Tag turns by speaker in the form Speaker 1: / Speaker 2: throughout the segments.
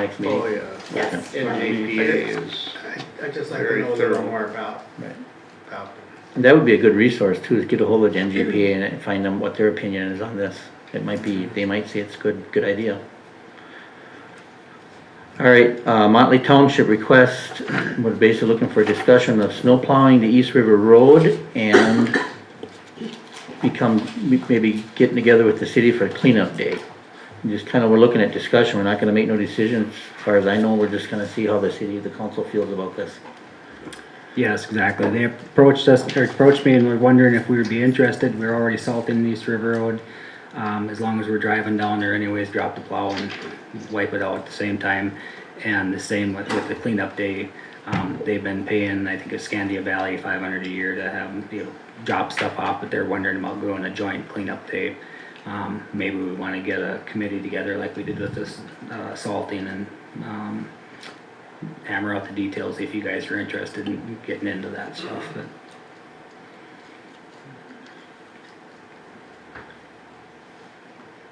Speaker 1: next meeting?
Speaker 2: Oh, yeah.
Speaker 3: Yes.
Speaker 2: NJPA is,
Speaker 4: I'd just like to
Speaker 2: Very
Speaker 4: know a little
Speaker 2: thorough.
Speaker 4: more about
Speaker 1: Right.
Speaker 4: them.
Speaker 1: And that would be a good resource too, is get a hold of NGPA and find them what their opinion is on this. It might be, they might say it's good idea. All right, Motley Township request, we're basically looking for a discussion of snow plowing to East River Road and maybe getting together with the city for a cleanup day. Just kinda, we're looking at discussion, we're not gonna make no decisions, as far as I know, we're just gonna see how the council feels about this.
Speaker 5: Yes, exactly. They approached us, or approached me and were wondering if we would be interested. We're already salting East River Road. As long as we're driving down there anyways, drop the plow and wipe it out at the same time. And the same with the cleanup day. They've been paying, I think it's Scandia Valley, $500 a year to have them, drop stuff off, but they're wondering about doing a joint cleanup day. Maybe we wanna get a committee together like we did with this, salting and, hammer out the details if you guys are interested in getting into that stuff, but.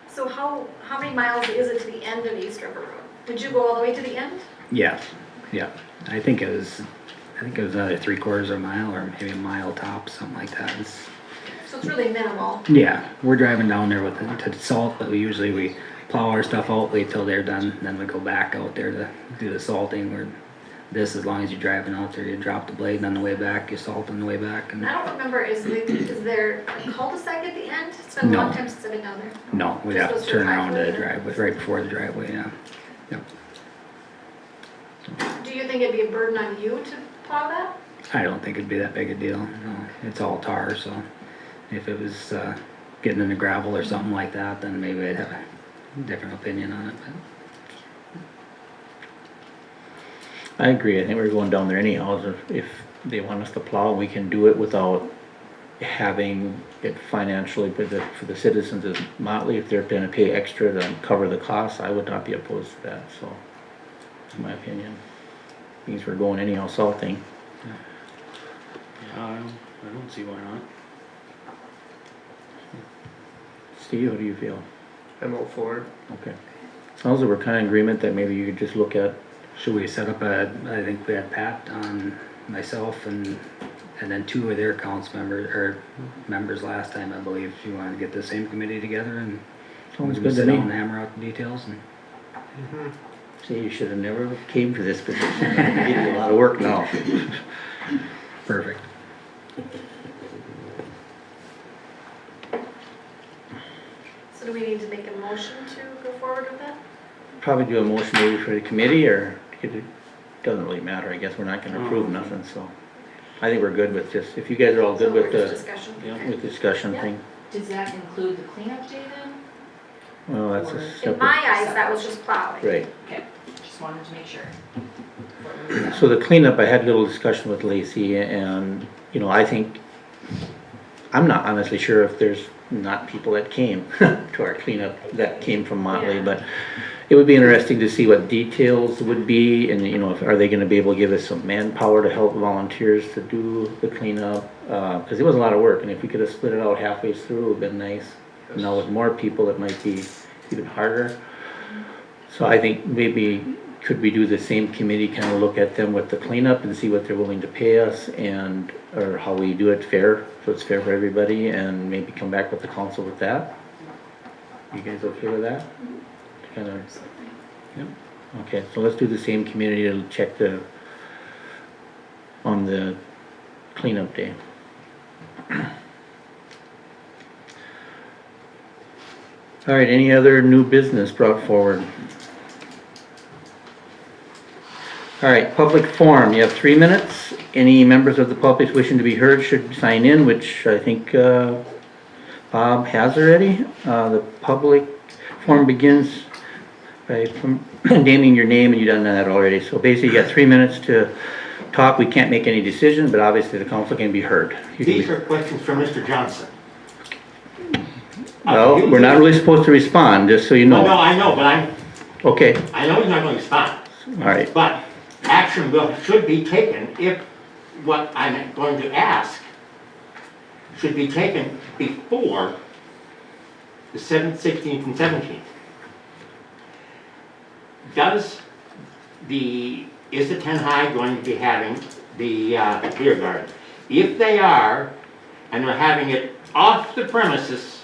Speaker 3: So how many miles is it to the end of East River Road? Would you go all the way to the end?
Speaker 5: Yeah, yeah, I think it was another 3/4 of a mile or maybe a mile tops, something like that.
Speaker 3: So it's really minimal.
Speaker 5: Yeah, we're driving down there with to salt, but we plow our stuff out, wait till they're done, then we go back out there to do the salting. As long as you're driving out there, you drop the blade, and on the way back, you salt on the way back.
Speaker 3: And
Speaker 5: And
Speaker 3: I don't remember, is there a cul-de-sac at the end? It's been a long
Speaker 5: No.
Speaker 3: time since I've been down there.
Speaker 5: no, we'd
Speaker 3: Just
Speaker 5: have
Speaker 3: goes
Speaker 5: to
Speaker 3: through
Speaker 5: turn around to the
Speaker 3: driveway?
Speaker 5: driveway, right before the driveway, yeah. Yep.
Speaker 3: Do you think it'd be a burden on you to plow that?
Speaker 5: I don't think it'd be that big a deal, no, it's all tar, so if it was, getting into gravel or something like that, then maybe I'd have a different opinion on it, but.
Speaker 1: I agree, I think we're going down there anyhow, if they want us to plow, we can do it without having it financially for the citizens of Motley. If they're gonna pay extra to cover the costs, I would not be opposed to that, so, in my opinion. Means we're going anyhow salting.
Speaker 6: Yeah, I don't see why not.
Speaker 1: Steve, how do you feel?
Speaker 2: I'm all for it.
Speaker 1: Okay. Sounds like we're kinda in agreement that maybe you could just look at,
Speaker 5: Should we set up I think we had Pat on, myself and then 2 of their members last time, I believe. If you wanna get the same committee together and
Speaker 1: sounds
Speaker 5: we
Speaker 1: good to
Speaker 5: sit down and
Speaker 1: me.
Speaker 5: hammer out the details and.
Speaker 1: See, you should've never came for this position, you get a lot of work now.
Speaker 5: Perfect.
Speaker 3: So do we need to make a motion to go forward with that?
Speaker 1: Probably do a motion maybe for the committee, or it doesn't really matter, I guess we're not gonna approve nothing, so. I think we're good with just, if you guys are all good
Speaker 3: So
Speaker 1: with
Speaker 3: we're
Speaker 1: the,
Speaker 3: just discussion.
Speaker 6: Yeah.
Speaker 1: with the discussion
Speaker 3: Yeah.
Speaker 1: thing.
Speaker 7: Does that include the cleanup day then?
Speaker 1: Well, that's a
Speaker 7: Or-
Speaker 3: In
Speaker 1: separate,
Speaker 3: my eyes, that was just plowing.
Speaker 1: right.
Speaker 7: Okay, just wanted to make sure. Before we move on.
Speaker 1: So the cleanup, I had a little discussion with Lacey, and, I think, I'm not honestly sure if there's not people that came to our cleanup that came from Motley,
Speaker 3: Yeah.
Speaker 1: but it would be interesting to see what details would be, and, are they gonna be able to give us some manpower to help volunteers to do the cleanup? Cause it was a lot of work, and if we could've split it out halfway through, it would've been nice. Now with more people, it might be even harder. So I think maybe could we do the same committee, kinda look at them with the cleanup and see what they're willing to pay us, and, or how we do it fair, so it's fair for everybody, and maybe come back with the council with that? You guys okay with that? Kinda, yep, okay, so let's do the same community to check on the cleanup day. All right, any other new business brought forward? All right, public forum, you have 3 minutes. Any members of the public wishing to be heard should sign in, which I think Bob has already. The public forum begins by naming your name, and you've done that already. So basically, you got 3 minutes to talk. We can't make any decision, but obviously the council can be heard. You can
Speaker 8: These
Speaker 1: be-
Speaker 8: are questions for Mr. Johnson.
Speaker 1: Well, we're not really supposed to respond, just so you
Speaker 8: Well, no,
Speaker 1: know.
Speaker 8: I know, but
Speaker 1: Okay,
Speaker 8: I know he's not going to respond.
Speaker 1: all right.
Speaker 8: But action should be taken if what I'm going to ask should be taken before the 7th, 16th, and 17th. Does is the 10 High going to be having the beer garden? If they are, and they're having it off the premises,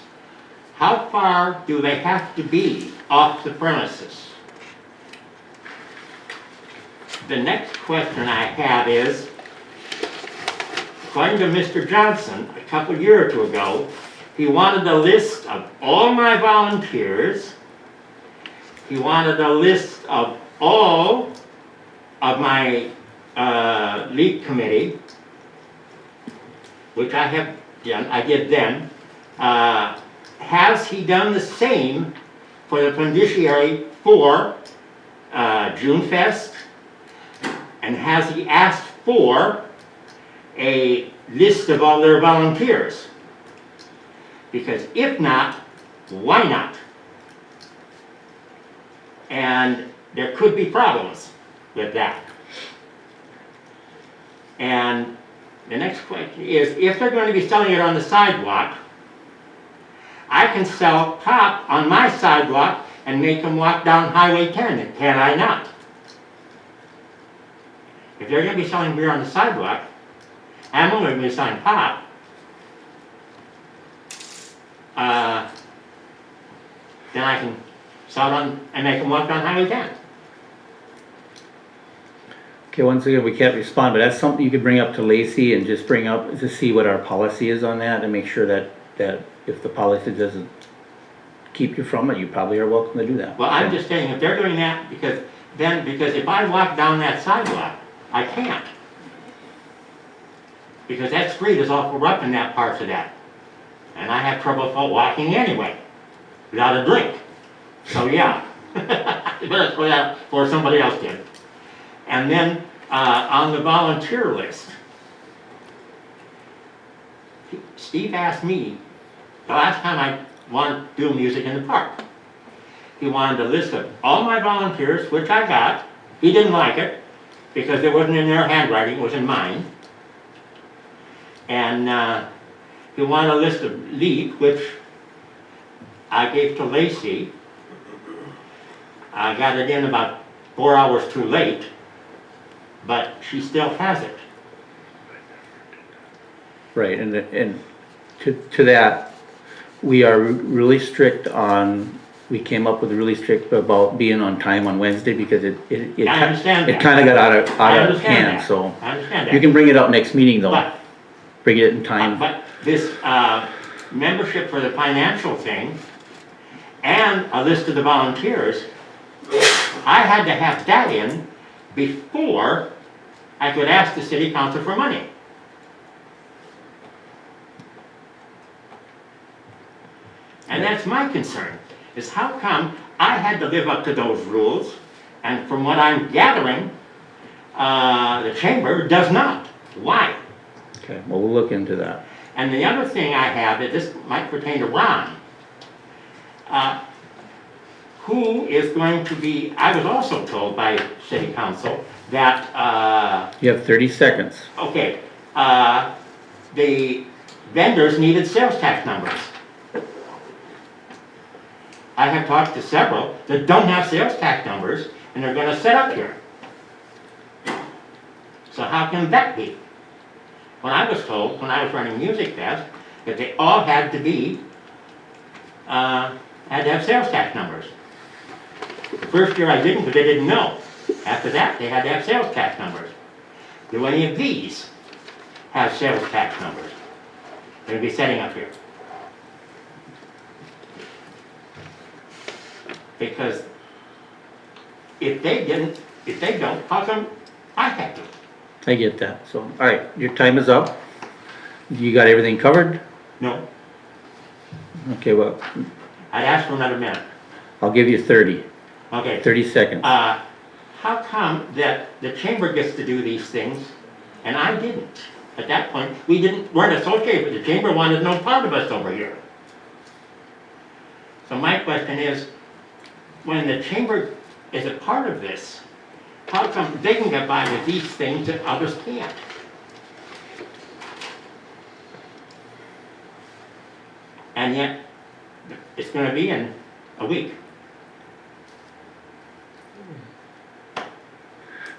Speaker 8: how far do they have to be off the premises? The next question I have is, according to Mr. Johnson, a couple year or two ago, he wanted a list of all my volunteers. He wanted a list of all of my league committee, which I did then. Has he done the same for the fiduciary for June Fest? And has he asked for a list of all their volunteers? Because if not, why not? And there could be problems with that. And the next question is, if they're going to be selling it on the sidewalk, I can sell pop on my sidewalk and make them walk down Highway 10, can I not? If they're going to be selling beer on the sidewalk, I'm only going to be selling pop. Then I can sell it on and make them walk down Highway 10.
Speaker 1: Okay, once again, we can't respond, but that's something you could bring up to Lacey and just bring up to see what our policy is on that and make sure that if the policy doesn't keep you from it, you probably are welcome to do that.
Speaker 8: Well, I'm just saying, if they're doing that, because if I walk down that sidewalk, I can't. Because that street is awful rough in that part of that. And I have trouble walking anyway, without a drink. So yeah, better throw that for somebody else did. And then on the volunteer list, Steve asked me the last time I wanted to do music in the park. He wanted a list of all my volunteers, which I got. He didn't like it because it wasn't in their handwriting, it was in mine. And he wanted a list of LEAP, which I gave to Lacey. I got it in about 4 hours too late, but she still has it.
Speaker 1: Right, and to that, we are really strict on, we came up with really strict about being on time on Wednesday because it
Speaker 8: I understand
Speaker 1: it
Speaker 8: that.
Speaker 1: kind of got
Speaker 8: I
Speaker 1: out of
Speaker 8: understand
Speaker 1: hand,
Speaker 8: that.
Speaker 1: so.
Speaker 8: I understand that.
Speaker 1: You can bring it up next meeting though,
Speaker 8: But
Speaker 1: bring it in time.
Speaker 8: But this membership for the financial thing and a list of the volunteers, I had to have that in before I could ask the city council for money. And that's my concern, is how come I had to live up to those rules, and from what I'm gathering, the chamber does not. Why?
Speaker 1: Okay, well, we'll look into that.
Speaker 8: And the other thing I have, that this might pertain to Ron, who is going to be, I was also told by city council that,
Speaker 1: You have 30 seconds.
Speaker 8: okay, the vendors needed sales tax numbers. I have talked to several that don't have sales tax numbers, and they're gonna set up here. So how can that be? When I was told, when I was running Music Fest, that they all had to be, had to have sales tax numbers. The first year I didn't, because they didn't know. After that, they had to have sales tax numbers. Do any of these have sales tax numbers? They're gonna be setting up here. Because if they don't, how come I had to?
Speaker 1: I get that, so, all right, your time is up. You got everything covered?
Speaker 8: No,
Speaker 1: Okay, well,
Speaker 8: I'd ask for another minute.
Speaker 1: I'll give you 30
Speaker 8: Okay,
Speaker 1: seconds.
Speaker 8: how come that the chamber gets to do these things and I didn't? At that point, weren't associated with the chamber, wanted no part of us over here. So my question is, when the chamber is a part of this, how come they can get by with these things that others can't? And yet, it's gonna be in a week.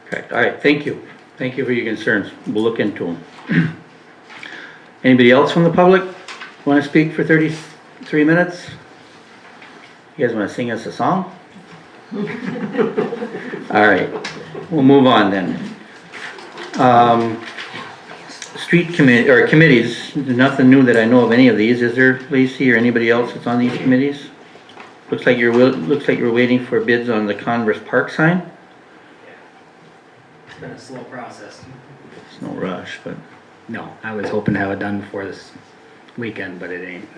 Speaker 1: Correct, all right, thank you. Thank you for your concerns. We'll look into them. Anybody else from the public want to speak for 33 minutes? You guys want to sing us a song? All right, we'll move on then. Street committee, or committees, there's nothing new that I know of any of these, is there, Lacey, or anybody else that's on these committees? Looks like you're waiting for bids on the Converse Park sign.
Speaker 5: It's been a slow process.
Speaker 1: It's no rush, but,
Speaker 5: No, I was hoping to have it done before this weekend, but it ain't.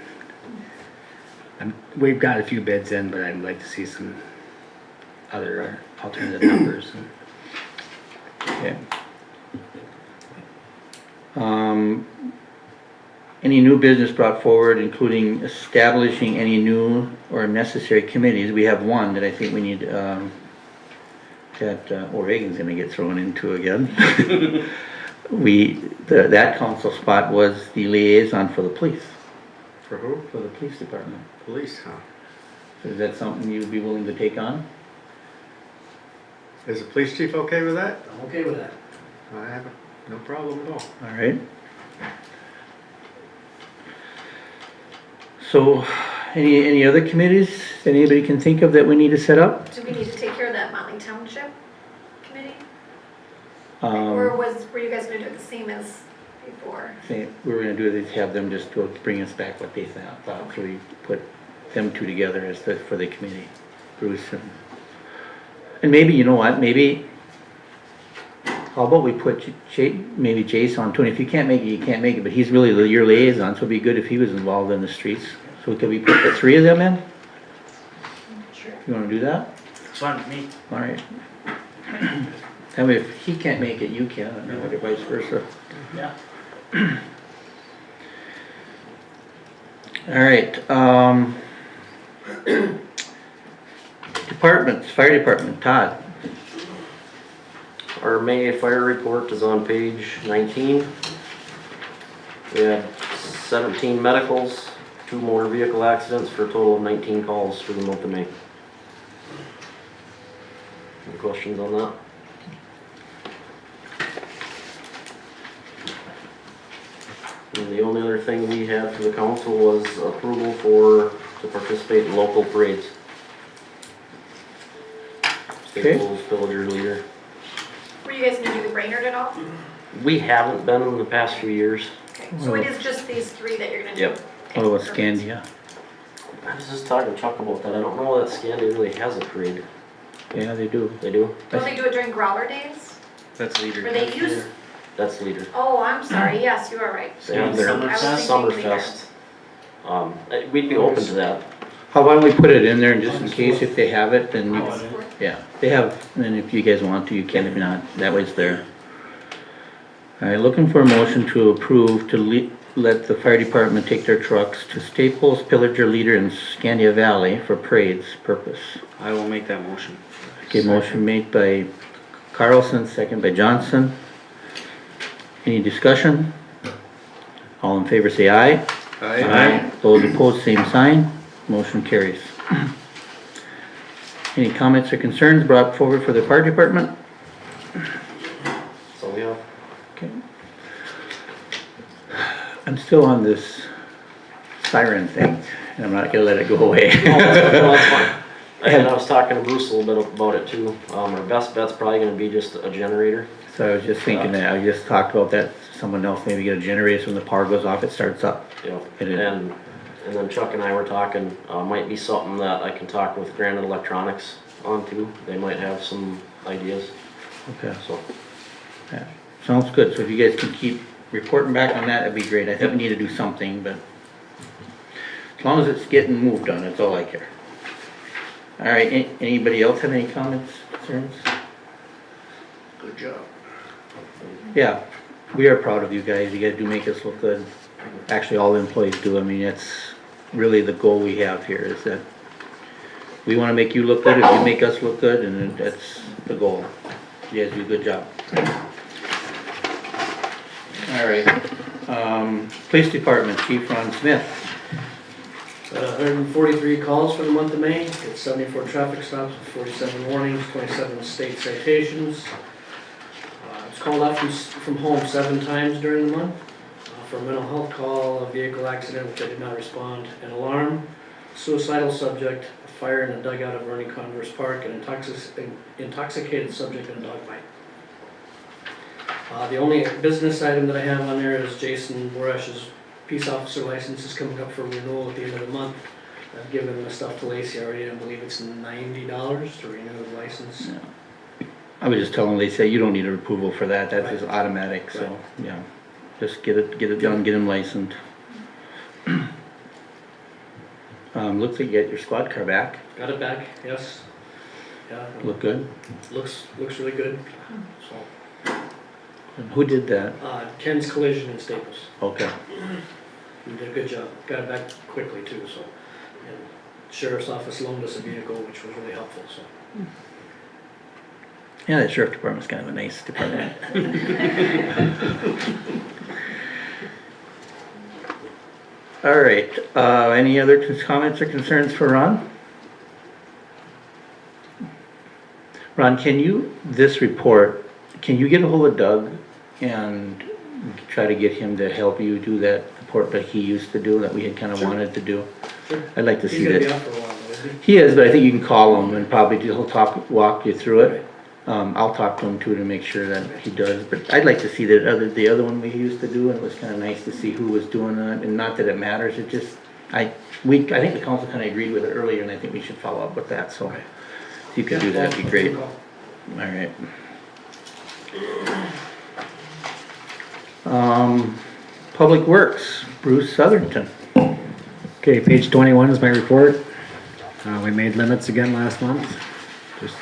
Speaker 5: We've got a few bids in, but I'd like to see some other alternative numbers.
Speaker 1: okay. Any new business brought forward, including establishing any new or necessary committees? We have one that I think we need, that O'Regan's gonna get thrown into again. That council spot was the liaison for the police,
Speaker 2: For who?
Speaker 1: for the police department.
Speaker 2: Police, huh?
Speaker 1: Is that something you'd be willing to take on?
Speaker 2: Is the police chief okay with that?
Speaker 5: I'm okay with that.
Speaker 2: I have no problem at all.
Speaker 1: All right. So, any other committees that anybody can think of that we need to set up?
Speaker 3: Do we need to take care of that Motley Township committee? Or were you guys gonna do it the same as before?
Speaker 1: We were gonna do is have them just go bring us back what they thought, so we put them two together as for the committee, Bruce and maybe, you know what, maybe, how about we put maybe Jason on too, and if you can't make it, you can't make it, but he's really your liaison, so it'd be good if he was involved in the streets. So could we put the three of them in?
Speaker 7: Sure.
Speaker 1: You wanna do that?
Speaker 6: It's fine with me.
Speaker 1: All right. That way, if he can't make it, you can, and vice versa.
Speaker 6: Yeah.
Speaker 1: All right, departments, fire department, Todd.
Speaker 4: Our May fire report is on page 19. We had 17 medicals, 2 motor vehicle accidents for a total of 19 calls for the month of May. Any questions on that? And the only other thing we had for the council was approval to participate in local parades.
Speaker 1: Okay.
Speaker 4: Staples, Villager Leader.
Speaker 3: Were you guys gonna do the Brainerd at all?
Speaker 4: We haven't been in the past few years.
Speaker 3: Okay, so it is just these three that you're gonna do?
Speaker 4: Yep.
Speaker 3: Okay,
Speaker 1: What about
Speaker 3: perfect.
Speaker 1: Scandia?
Speaker 4: I was just talking to Chuck about that. I don't know that Scandia really has a parade.
Speaker 1: Yeah, they do.
Speaker 4: They do?
Speaker 3: Don't they do it during growler days?
Speaker 6: That's leader.
Speaker 3: Or they use,
Speaker 4: That's Leader.
Speaker 3: oh, I'm sorry, yes, you are right.
Speaker 4: They have their
Speaker 3: I was thinking
Speaker 4: Summerfest. We'd be open to that.
Speaker 1: How about we put it in there, and just in case if they have it, then, you-
Speaker 3: Leader.
Speaker 1: yeah, they have, and then if you guys want to, you can, if not, that way it's there. All right, looking for a motion to approve to let the fire department take their trucks to Staples, Pillager, Leader, and Scandia Valley for parades purpose.
Speaker 6: I will make that motion.
Speaker 1: Okay, motion made by Carlson, second by Johnson. Any discussion? All in favor say aye.
Speaker 2: Aye.
Speaker 1: Those opposed, same sign. Motion carries. Any comments or concerns brought forward for the fire department?
Speaker 4: So we have.
Speaker 1: Okay. I'm still on this siren thing, and I'm not gonna let it go away.
Speaker 4: No, that's fine. And I was talking to Bruce a little bit about it too. Our best bet's probably gonna be just a generator.
Speaker 1: So I was just thinking that, I just talked about that, someone else maybe get a generator, so when the power goes off, it starts up.
Speaker 4: You know,
Speaker 1: It is.
Speaker 4: and then Chuck and I were talking, might be something that I can talk with Granite Electronics on too. They might have some ideas,
Speaker 1: Okay,
Speaker 4: so.
Speaker 1: yeah, sounds good, so if you guys can keep reporting back on that, that'd be great, I think we need to do something, but as long as it's getting moved on, that's all I care. All right, anybody else have any comments, concerns?
Speaker 2: Good job.
Speaker 1: Yeah, we are proud of you guys, you guys do make us look good. Actually, all the employees do, I mean, it's really the goal we have here, is that we wanna make you look good, if you make us look good, and that's the goal. You guys do a good job. All right, police department, Chief Ron Smith.
Speaker 9: 143 calls for the month of May, it's 74 traffic stops, 47 warnings, 27 state citations. called out from home 7 times during the month. For a mental health call, a vehicle accident, which I did not respond, an alarm, suicidal subject, a fire in a dugout of Vernon Converse Park, an intoxicated subject, and a dog bite. The only business item that I have on there is Jason Borash's peace officer license is coming up for renewal at the end of the month. I've given the stuff to Lacey already, I believe it's $90 to renew the license.
Speaker 1: I was just telling Lacey, you don't need an approval for that, that's just
Speaker 9: Right.
Speaker 1: automatic, so, yeah. Just get it done, get him licensed. Looks like you got your squad car back,
Speaker 9: Got it back, yes. Yeah,
Speaker 1: look good.
Speaker 9: looks really good. So,
Speaker 1: Who did that?
Speaker 9: Ken's Collision in Staples.
Speaker 1: Okay,
Speaker 9: He did a good job. Got it back quickly too, so. And Sheriff's Office loaned us a vehicle, which was really helpful, so.
Speaker 1: yeah, the sheriff department's kind of a nice department. All right, any other comments or concerns for Ron? Ron, this report, can you get a hold of Doug and try to get him to help you do that report that he used to do, that we had kind of
Speaker 9: Sure.
Speaker 1: wanted to do?
Speaker 9: Sure.
Speaker 1: I'd like to see
Speaker 9: He's gonna be
Speaker 1: that.
Speaker 9: out for a while, though, isn't
Speaker 1: He is, but I think you can call him and probably he'll walk you through
Speaker 9: Right.
Speaker 1: it. I'll talk to him too to make sure that he does, but I'd like to see the other one we used to do, and it was kinda nice to see who was doing it, and not that it matters, it just, I think the council kinda agreed with it earlier, and I think we should follow up with that, so. If you
Speaker 9: he?
Speaker 1: could do that, it'd be great.
Speaker 9: Call.
Speaker 1: Alright. Public Works, Bruce Southerton.
Speaker 5: Okay, page 21 is my report. We made limits again last month, just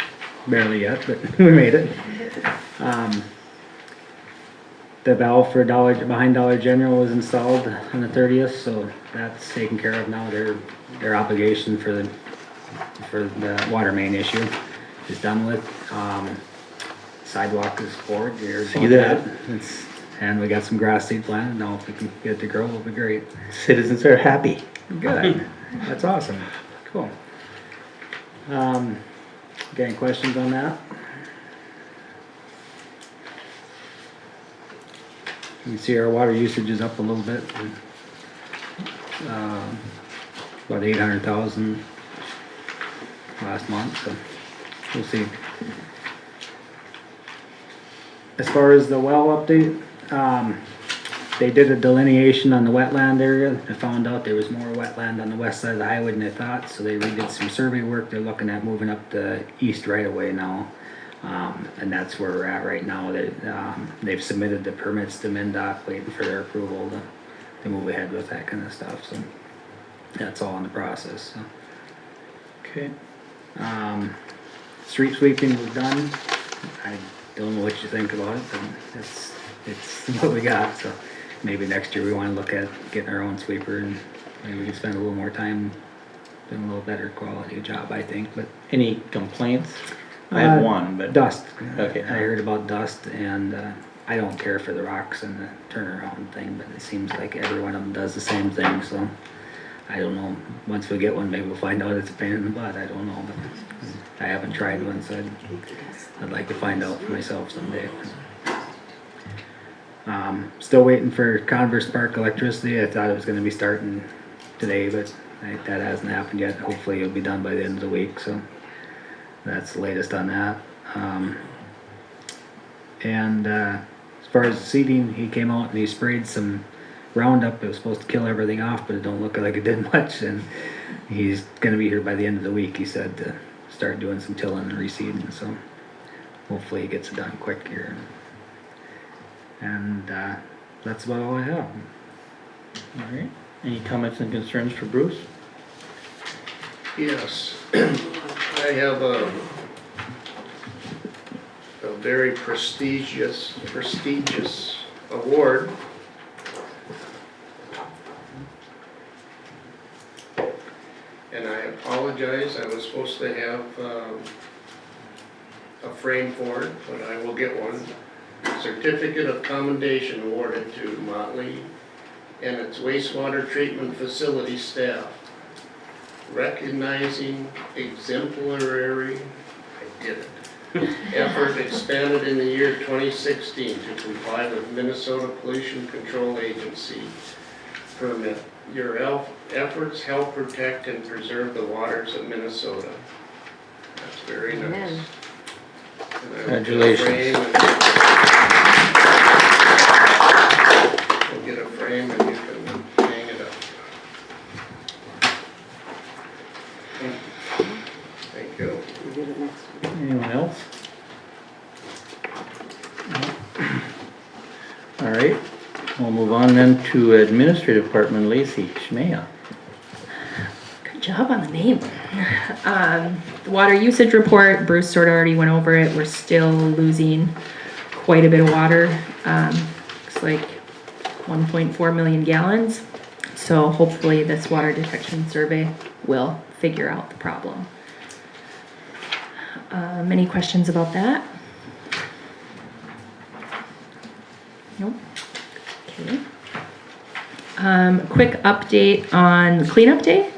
Speaker 5: barely yet, but we made it. The valve for behind Dollar General was installed on the 30th, so that's taken care of now. Their obligation for the water main issue is done with. Sidewalk is forward.
Speaker 1: See that?
Speaker 5: And we got some grass seed planted. Now if we can get it to grow, it'll be great.
Speaker 1: Citizens are happy.
Speaker 5: Good. That's awesome. Cool. Got any questions on that? You can see our water usage is up a little bit. About 800,000 last month, so we'll see. As far as the well update, they did a delineation on the wetland area. I found out there was more wetland on the west side of the highway than they thought, so they redid some survey work. They're looking at moving up the east right away now. And that's where we're at right now. They've submitted the permits to MnDOT, waiting for their approval to move ahead with that kind of stuff, so that's all in the process, so.
Speaker 1: Okay.
Speaker 5: Street sweeping was done. I don't know what you think about it, but it's what we got, so maybe next year we wanna look at getting our own sweeper and maybe we can spend a little more time doing a little better quality job, I think, but.
Speaker 1: Any complaints? I have one, but.
Speaker 5: Dust.
Speaker 1: Okay.
Speaker 5: I heard about dust and, I don't care for the rocks and the turnaround thing, but it seems like every one of them does the same thing, so. I don't know, once we get one, maybe we'll find out it's a pain in the butt, I don't know, but I haven't tried one, so I'd like to find out for myself someday. Still waiting for Converse Park electricity. I thought it was gonna be starting today, but that hasn't happened yet. Hopefully it'll be done by the end of the week, so that's the latest on that. As far as the seeding, he came out and he sprayed some Roundup. It was supposed to kill everything off, but it don't look like it did much, and he's gonna be here by the end of the week, he said, to start doing some tilling and reseeding, so hopefully he gets it done quick here. And that's about all I have.
Speaker 1: Alright. Any comments and concerns for Bruce?
Speaker 2: Yes, I have a very prestigious award. And I apologize, I was supposed to have a frame for it, but I will get one. Certificate of Commendation awarded to Motley and its wastewater treatment facility staff, recognizing exemplary, I did it, effort expanded in the year 2016 to comply with Minnesota Pollution Control Agency permit. Your efforts help protect and preserve the waters of Minnesota. That's very nice.
Speaker 7: Amen.
Speaker 2: And I will get a
Speaker 1: Congratulations.
Speaker 2: frame and- We'll get a frame and you can hang it up. Thank you.
Speaker 1: Anyone else? All right, we'll move on then to Administrative Department, Lacey Schmea.
Speaker 10: Good job on the name. The water usage report, Bruce sort of already went over it. We're still losing quite a bit of water. Looks like 1.4 million gallons. So hopefully this water detection survey will figure out the problem. Any questions about that? Nope. Okay. Quick update on cleanup day.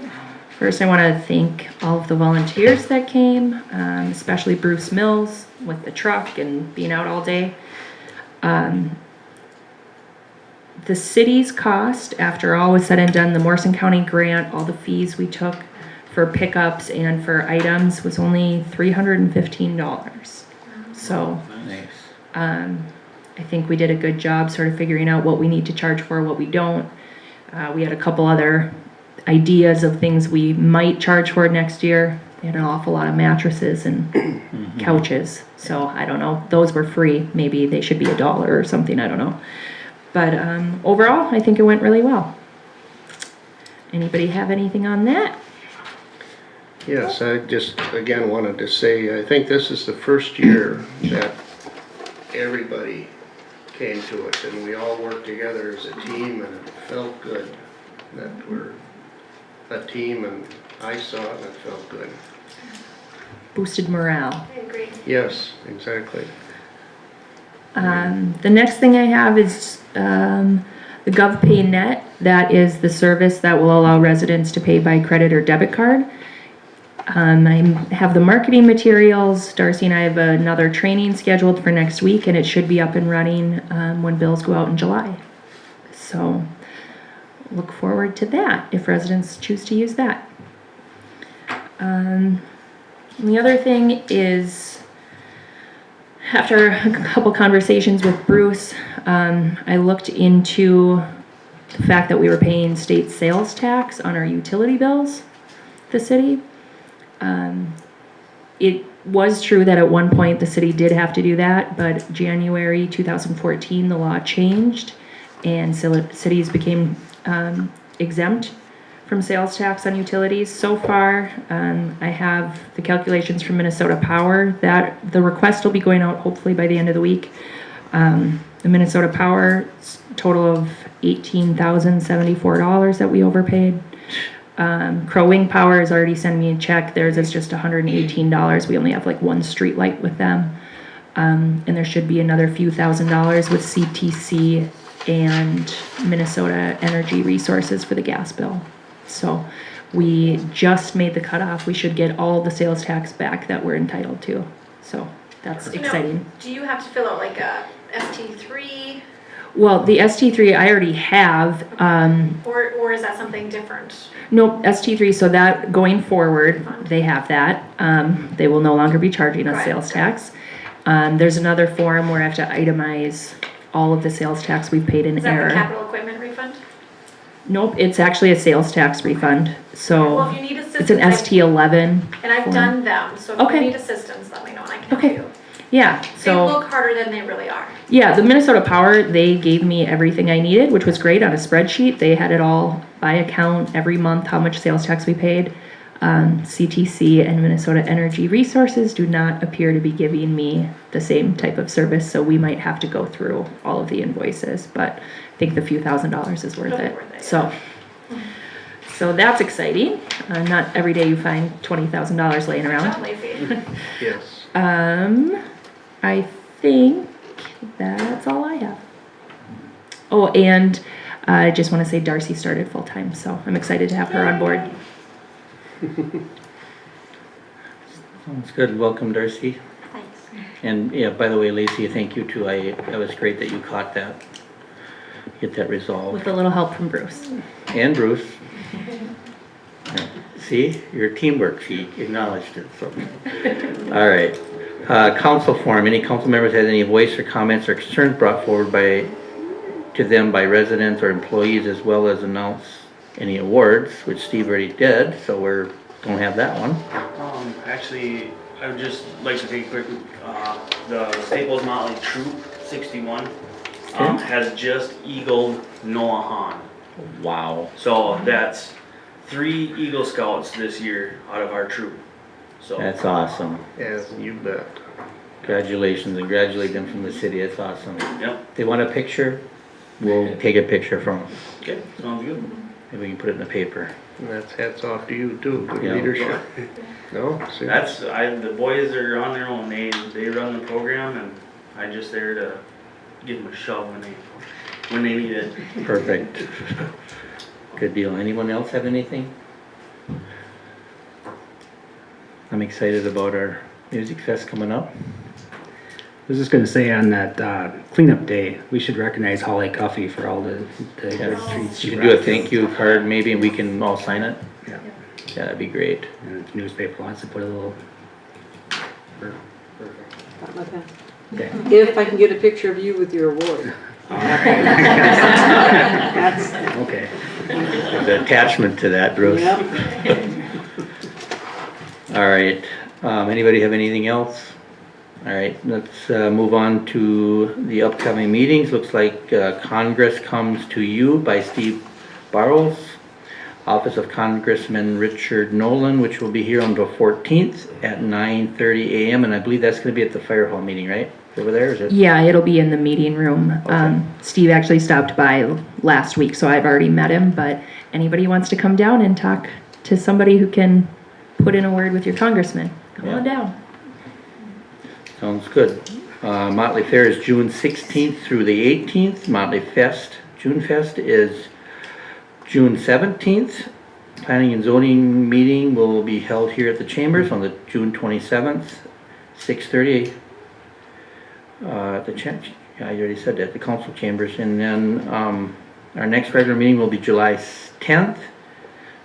Speaker 10: First, I want to thank all of the volunteers that came, especially Bruce Mills with the truck and being out all day. The city's cost, after all was said and done, the Morrison County grant, all the fees we took for pickups and for items was only $315. So
Speaker 1: Nice.
Speaker 10: I think we did a good job sort of figuring out what we need to charge for, what we don't. We had a couple other ideas of things we might charge for next year. They had an awful lot of mattresses and couches, so I don't know. Those were free. Maybe they should be $1 or something, I don't know. But overall, I think it went really well. Anybody have anything on that?
Speaker 2: Yes, I just, again, wanted to say, I think this is the first year that everybody came to it, and we all worked together as a team, and it felt good that we're a team, and I saw it, and it felt good.
Speaker 10: Boosted morale.
Speaker 3: I agree.
Speaker 2: Yes, exactly.
Speaker 10: The next thing I have is the GovPay Net. That is the service that will allow residents to pay by credit or debit card. I have the marketing materials. Darcy and I have another training scheduled for next week, and it should be up and running when bills go out in July. So look forward to that if residents choose to use that. And the other thing is, after a couple conversations with Bruce, I looked into the fact that we were paying state sales tax on our utility bills, the city. It was true that at one point the city did have to do that, but January 2014 the law changed and cities became exempt from sales tax on utilities. So far, I have the calculations from Minnesota Power that the request will be going out hopefully by the end of the week. The Minnesota Power total of $18,074 that we overpaid. Crow Wing Power has already sent me a check. Theirs is just $118. We only have like one street light with them. And there should be another few $1,000s with CTC and Minnesota Energy Resources for the gas bill. So we just made the cutoff. We should get all the sales tax back that we're entitled to. So that's exciting.
Speaker 3: Do you have to fill out like a ST3,
Speaker 10: Well, the ST3 I already have.
Speaker 3: or is that something different?
Speaker 10: Nope, ST3, so that going forward, they have that. They will no longer be charging us
Speaker 3: Right.
Speaker 10: sales tax. There's another form where I have to itemize all of the sales tax we've paid in
Speaker 3: Is that the
Speaker 10: error.
Speaker 3: capital equipment refund?
Speaker 10: Nope, it's actually a sales tax refund,
Speaker 3: Well,
Speaker 10: so
Speaker 3: if you need assistance.
Speaker 10: it's an ST11.
Speaker 3: And I've
Speaker 10: form.
Speaker 3: done them, so if you
Speaker 10: Okay.
Speaker 3: need assistance, let me know and I can help
Speaker 10: Okay.
Speaker 3: you.
Speaker 10: Yeah,
Speaker 3: They
Speaker 10: so,
Speaker 3: look harder than they really are.
Speaker 10: yeah, the Minnesota Power, they gave me everything I needed, which was great on a spreadsheet. They had it all by account every month, how much sales tax we paid. CTC and Minnesota Energy Resources do not appear to be giving me the same type of service, so we might have to go through all of the invoices, but I think the few $1,000s is worth
Speaker 3: It'll be
Speaker 10: it.
Speaker 3: worth it,
Speaker 10: So that's exciting. Not every day you find $20,000 laying around.
Speaker 3: Not lazy.
Speaker 2: Yes.
Speaker 10: I think that's all I have. Oh, and I just want to say Darcy started full-time, so I'm excited to have her on board.
Speaker 1: Sounds good. Welcome, Darcy.
Speaker 3: Thanks.
Speaker 1: And, yeah, by the way, Lacey, thank you too. That was great that you caught that. Get that resolved.
Speaker 10: With a little help from Bruce.
Speaker 1: And Bruce. Yeah. See, your teamwork, she acknowledged it, so. All right. Council forum, any council members had any voice or comments or concerns brought forward to them by residents or employees, as well as announce any awards, which Steve already did, so we're gonna have that one.
Speaker 6: Actually, I would just like to take a quick, the Staples Motley Troop 61, has just eagled Noah Hahn.
Speaker 1: Wow.
Speaker 6: So that's 3 Eagle Scouts this year out of our troop. So
Speaker 1: That's awesome.
Speaker 2: Yes, you bet.
Speaker 1: Congratulations, and congratulate them from the city, that's awesome.
Speaker 6: Yep.
Speaker 1: They want a picture, we'll take a picture from them.
Speaker 6: Okay, sounds good.
Speaker 1: Maybe we can put it in the paper.
Speaker 2: And that's hats off to you too, good
Speaker 1: Yeah.
Speaker 2: leadership. No? See?
Speaker 6: The boys are on their own. They run the program, and I'm just there to give them a shove when they need it.
Speaker 1: Perfect. Good deal. Anyone else have anything? I'm excited about our music fest coming up.
Speaker 5: I was just gonna say on that cleanup day, we should recognize Holly Cuffey for all the good treats she
Speaker 1: You can do a
Speaker 5: brought.
Speaker 1: thank you card maybe, and we can all sign it.
Speaker 5: Yeah.
Speaker 1: Yeah, that'd be great.
Speaker 5: And if the newspaper wants to put a little. Okay.
Speaker 11: If I can get a picture of you with your award. That's,
Speaker 5: Okay.
Speaker 1: There's an attachment to that, Bruce.
Speaker 11: yep.
Speaker 1: All right, anybody have anything else? All right, let's move on to the upcoming meetings. Looks like Congress Comes to You by Steve Barrows, Office of Congressman Richard Nolan, which will be here on the 14th at 9:30 a.m. And I believe that's gonna be at the fire hall meeting, right? Over there, is it?
Speaker 10: Yeah, it'll be in the meeting room. Steve actually stopped by last week, so I've already met him, but anybody wants to come down and talk to somebody who can put in a word with your congressman, come on down.
Speaker 1: Sounds good. Motley Fair is June 16th through the 18th. Motley Fest, June Fest is June 17th. Planning and zoning meeting will be held here at the Chambers on the June 27th, 6:30. Yeah, I already said that, the council chambers. And then our next regular meeting will be July 10th,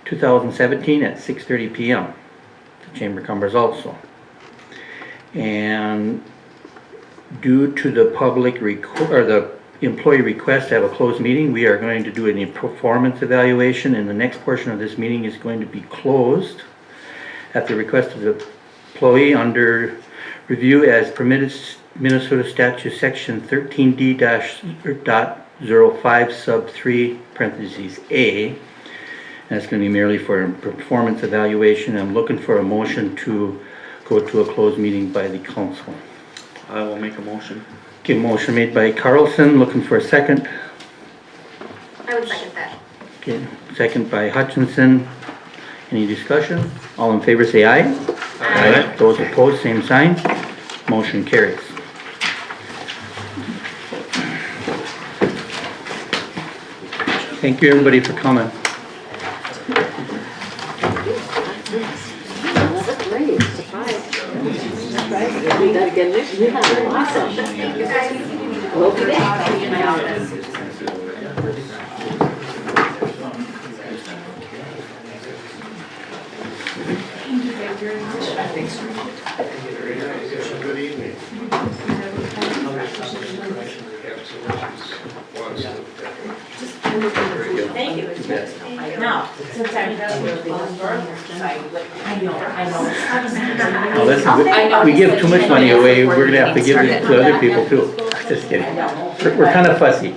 Speaker 1: 2017 at 6:30 p.m. The chamber cumbers also. And due to the the employee request to have a closed meeting, we are going to do a performance evaluation, and the next portion of this meeting is going to be closed at the request of the employee under review as permitted Minnesota Statute Section 13D-05 sub 3 parentheses A. And it's going to be merely for a performance evaluation. I'm looking for a motion to go to a closed meeting by the council.
Speaker 6: I will make a motion.
Speaker 1: Okay, motion made by Carlson, looking for a second.
Speaker 3: I would second that.
Speaker 1: Okay, second by Hutchinson. Any discussion? All in favor say aye. Aye. Those opposed, same sign. Motion carries. Thank you, everybody, for coming.
Speaker 11: That's great, surprise. Surprise, we'll do that again next year. Awesome.
Speaker 3: Thank you guys.
Speaker 11: We'll be back.
Speaker 7: I'll be in my office.
Speaker 2: Good evening.
Speaker 7: Thank you. Now, since I'm done with the historical side, I know.
Speaker 1: Now, listen, we give too much money away, we're gonna have to give it to other people too. Just kidding. We're kind of fussy.